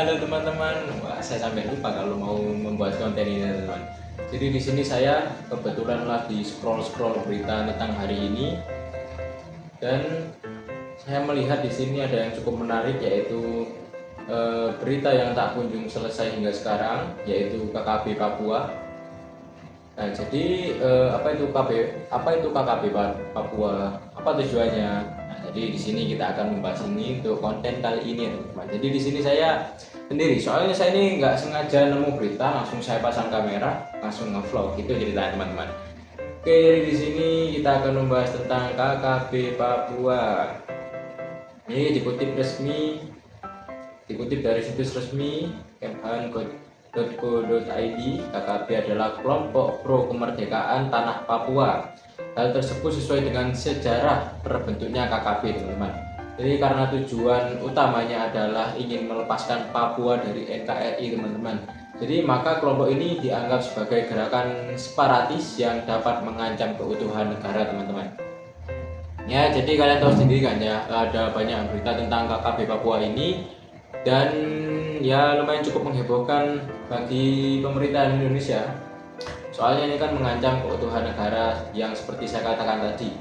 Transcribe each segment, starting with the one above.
halo teman-teman. Wah, saya sampai lupa kalau mau membuat konten ini teman-teman. Jadi di sini saya kebetulan lagi scroll berita tentang hari ini dan saya melihat di sini ada yang cukup menarik, yaitu berita yang tak kunjung selesai hingga sekarang, yaitu KKB Papua. Nah, jadi apa itu KKB Papua? Apa tujuannya? Nah, jadi di sini kita akan membahas ini untuk konten kali ini, teman-teman. Jadi di sini saya sendiri, soalnya saya ini nggak sengaja nemu berita, langsung saya pasang kamera, langsung ngevlog. Itu ceritanya, teman-teman. Oke, jadi di sini kita akan membahas tentang KKB Papua. Ini dikutip dari situs resmi kemhan.co.id. KKB adalah kelompok pro kemerdekaan tanah Papua. Hal tersebut sesuai dengan sejarah terbentuknya KKB, teman-teman. Jadi karena tujuan utamanya adalah ingin melepaskan Papua dari NKRI, teman-teman. Jadi maka kelompok ini dianggap sebagai gerakan separatis yang dapat mengancam keutuhan negara, teman-teman. Ya, jadi kalian tahu sendiri kan ya, ada banyak berita tentang KKB Papua ini dan ya lumayan cukup menghebohkan bagi pemerintahan Indonesia. Soalnya ini kan mengancam keutuhan negara yang seperti saya katakan tadi.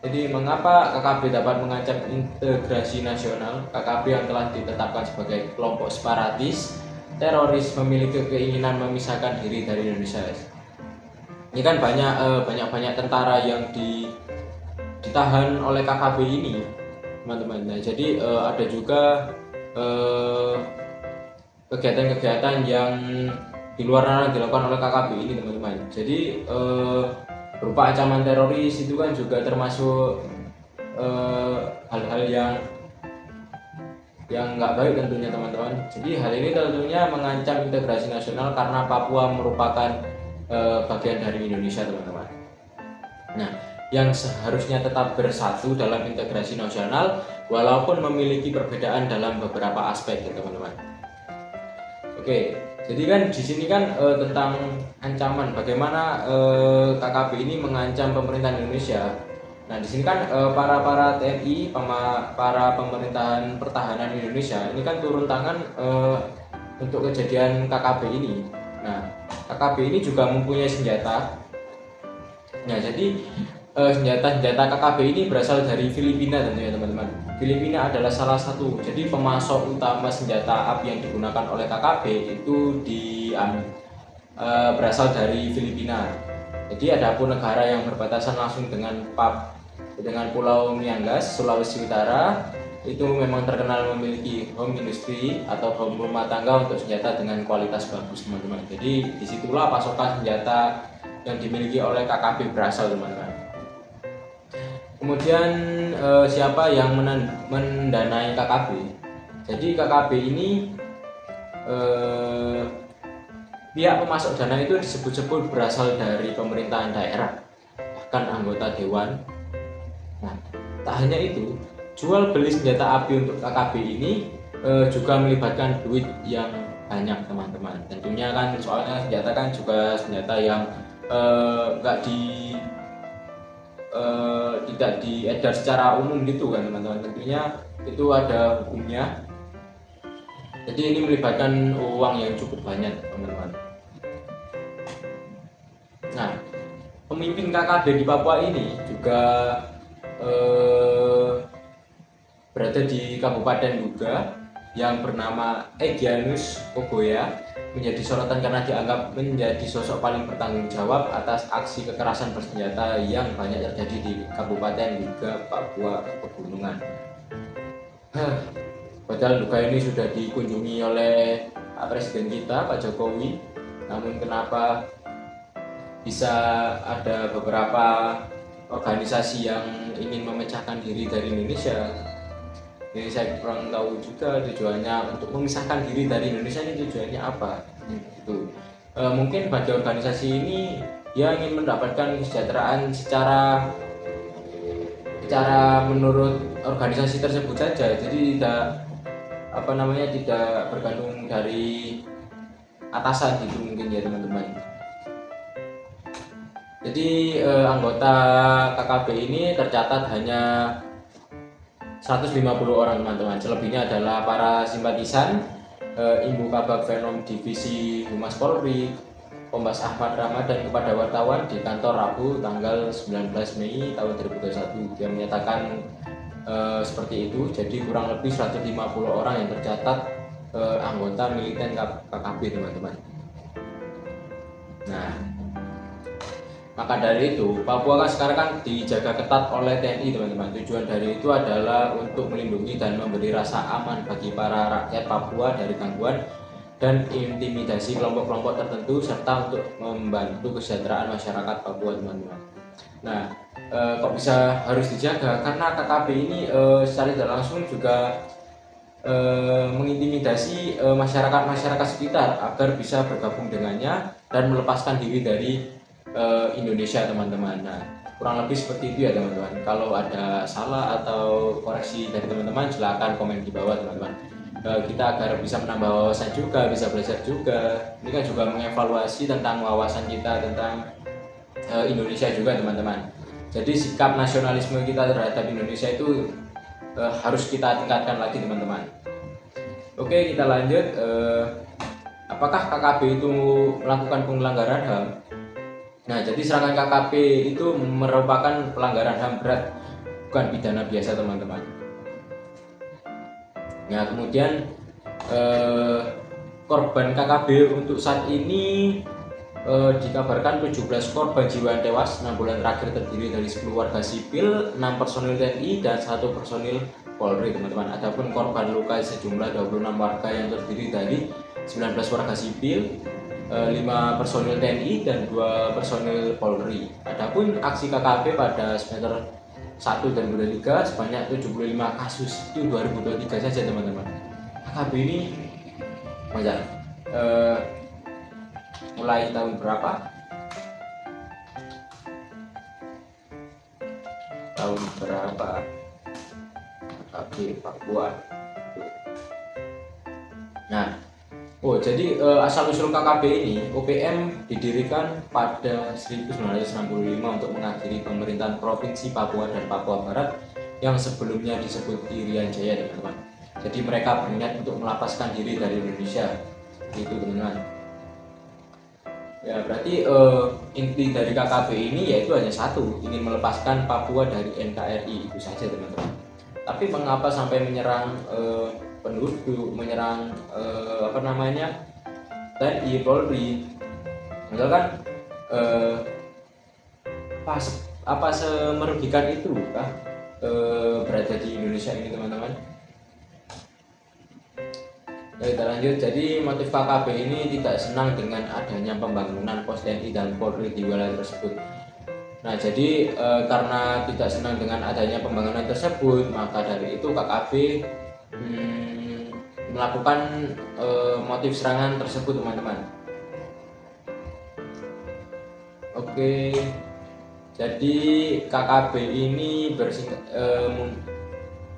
Jadi mengapa KKB dapat mengancam integrasi nasional? KKB yang telah ditetapkan sebagai kelompok separatis, teroris, memiliki keinginan memisahkan diri dari Indonesia. Ini kan banyak tentara yang ditahan oleh KKB ini, teman-teman. Nah, jadi ada juga kegiatan-kegiatan yang di luar nalar dilakukan oleh KKB ini, teman-teman. Jadi berupa ancaman teroris itu kan juga termasuk hal-hal yang nggak baik tentunya, teman-teman. Jadi hal ini tentunya mengancam integrasi nasional karena Papua merupakan bagian dari Indonesia, teman-teman. Nah, yang seharusnya tetap bersatu dalam integrasi nasional walaupun memiliki perbedaan dalam beberapa aspek, ya, teman-teman. Oke, jadi kan di sini kan tentang ancaman bagaimana KKB ini mengancam pemerintahan Indonesia. Nah, di sini kan para TNI, para pemerintahan pertahanan Indonesia ini kan turun tangan untuk kejadian KKB ini. Nah, KKB ini juga mempunyai senjata. Nah, jadi senjata KKB ini berasal dari Filipina tentunya, teman-teman. Filipina adalah salah satu jadi pemasok utama senjata api yang digunakan oleh KKB itu berasal dari Filipina. Jadi ada pun negara yang berbatasan langsung dengan Pulau Miangas, Sulawesi Utara, itu memang terkenal memiliki home industry atau home rumah tangga untuk senjata dengan kualitas bagus, teman-teman. Jadi disitulah pasokan senjata yang dimiliki oleh KKB berasal, teman-teman. Kemudian siapa yang mendanai KKB? Jadi KKB ini pihak pemasok dana itu disebut-sebut berasal dari pemerintahan daerah, bahkan anggota dewan. Nah, tak hanya itu, jual beli senjata api untuk KKB ini juga melibatkan duit yang banyak, teman-teman. Tentunya kan soalnya senjata kan juga senjata yang tidak diedar secara umum gitu kan, teman-teman. Tentunya itu ada hukumnya. Jadi ini melibatkan uang yang cukup banyak, teman-teman. Nah, pemimpin KKB di Papua ini juga berada di Kabupaten Duga yang bernama Egyanus Kogoya, menjadi sorotan karena dianggap menjadi sosok paling bertanggung jawab atas aksi kekerasan bersenjata yang banyak terjadi di Kabupaten Duga, Papua Pegunungan. Padahal Duga ini sudah dikunjungi oleh Presiden kita, Pak Jokowi, namun kenapa bisa ada beberapa organisasi yang ingin memecahkan diri dari Indonesia? Jadi saya kurang tahu juga tujuannya untuk memisahkan diri dari Indonesia ini tujuannya apa gitu. Mungkin bagi organisasi ini dia ingin mendapatkan kesejahteraan secara menurut organisasi tersebut saja, jadi tidak bergantung dari atasan gitu mungkin ya, teman-teman. Jadi anggota KKB ini tercatat hanya 150 orang, teman-teman. Selebihnya adalah para simpatisan Imbu Kabag Venom Divisi Humas Polri, Kombes Ahmad Ramadan kepada wartawan di kantor Rabu tanggal 19 Mei tahun 2021. Dia menyatakan seperti itu. Jadi kurang lebih 150 orang yang tercatat anggota militen KKB, teman-teman. Nah, maka dari itu Papua kan sekarang kan dijaga ketat oleh TNI, teman-teman. Tujuan dari itu adalah untuk melindungi dan memberi rasa aman bagi para rakyat Papua dari gangguan dan intimidasi kelompok-kelompok tertentu, serta untuk membantu kesejahteraan masyarakat Papua, teman-teman. Nah, kok bisa harus dijaga? Karena KKB ini secara tidak langsung juga mengintimidasi masyarakat sekitar agar bisa bergabung dengannya dan melepaskan diri dari Indonesia, teman-teman. Nah, kurang lebih seperti itu ya, teman-teman. Kalau ada salah atau koreksi dari teman-teman, silakan komen di bawah, teman-teman. Kita agar bisa menambah wawasan juga, bisa belajar juga. Ini kan juga mengevaluasi tentang wawasan kita tentang Indonesia juga, teman-teman. Jadi sikap nasionalisme kita terhadap Indonesia itu harus kita tingkatkan lagi, teman-teman. Oke, kita lanjut. Apakah KKB itu melakukan pelanggaran HAM? Nah, jadi serangan KKB itu merupakan pelanggaran HAM berat, bukan pidana biasa, teman-teman. Nah, kemudian korban KKB untuk saat ini dikabarkan 17 korban jiwa tewas 6 bulan terakhir, terdiri dari 10 warga sipil, 6 personil TNI, dan 1 personil Polri, teman-teman. Adapun korban luka sejumlah 26 warga yang terdiri dari 19 warga sipil, 5 personil TNI, dan 2 personil Polri. Adapun aksi KKB pada semester 1 dan 2023 sebanyak 75 kasus, itu 2023 saja, teman-teman. KKB ini wajar. Mulai tahun berapa? Tahun berapa KKB Papua? Nah, jadi asal-usul KKB ini, OPM didirikan pada 1965 untuk mengakhiri pemerintahan Provinsi Papua dan Papua Barat yang sebelumnya disebut Irian Jaya, teman-teman. Jadi mereka berniat untuk melepaskan diri dari Indonesia, itu, teman-teman. Ya, berarti inti dari KKB ini yaitu hanya satu, ingin melepaskan Papua dari NKRI, itu saja, teman-teman. Tapi mengapa sampai menyerang penduduk, menyerang TNI, Polri? Misalkan apa semerugikan itu kah berada di Indonesia ini, teman-teman? Ya, kita lanjut. Jadi motif KKB ini tidak senang dengan adanya pembangunan pos TNI dan Polri di wilayah tersebut. Nah, jadi karena tidak senang dengan adanya pembangunan tersebut, maka dari itu KKB melakukan motif serangan tersebut, teman-teman. Oke, jadi KKB ini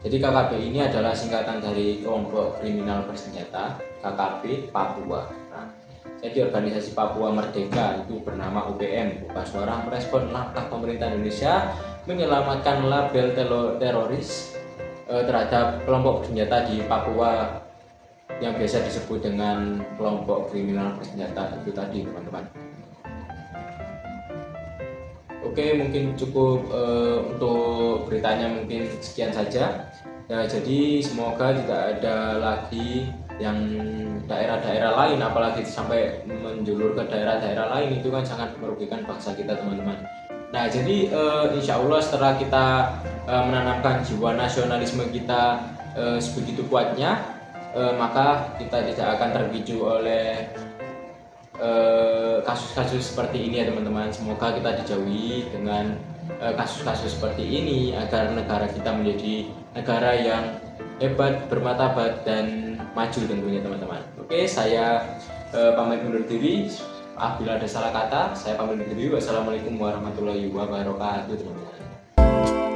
KKB ini adalah singkatan dari kelompok kriminal bersenjata KKB Papua. Nah, jadi organisasi Papua Merdeka itu bernama UPM, Buka Suara, merespon langkah pemerintah Indonesia menyelamatkan label teroris terhadap kelompok bersenjata di Papua yang biasa disebut dengan kelompok kriminal bersenjata itu tadi, teman-teman. Oke, mungkin cukup untuk beritanya, mungkin sekian saja. Ya, jadi semoga tidak ada lagi yang daerah-daerah lain, apalagi sampai menjulur ke daerah-daerah lain, itu kan sangat merugikan bangsa kita, teman-teman. Nah, jadi insya Allah setelah kita menanamkan jiwa nasionalisme kita sebegitu kuatnya, maka kita tidak akan terpicu oleh kasus-kasus seperti ini ya, teman-teman. Semoga kita dijauhi dengan kasus-kasus seperti ini agar negara kita menjadi negara yang hebat, bermartabat, dan maju tentunya, teman-teman. Oke, saya pamit undur diri. Apabila ada salah kata, saya pamit undur diri. Wassalamualaikum warahmatullahi wabarakatuh, teman-teman.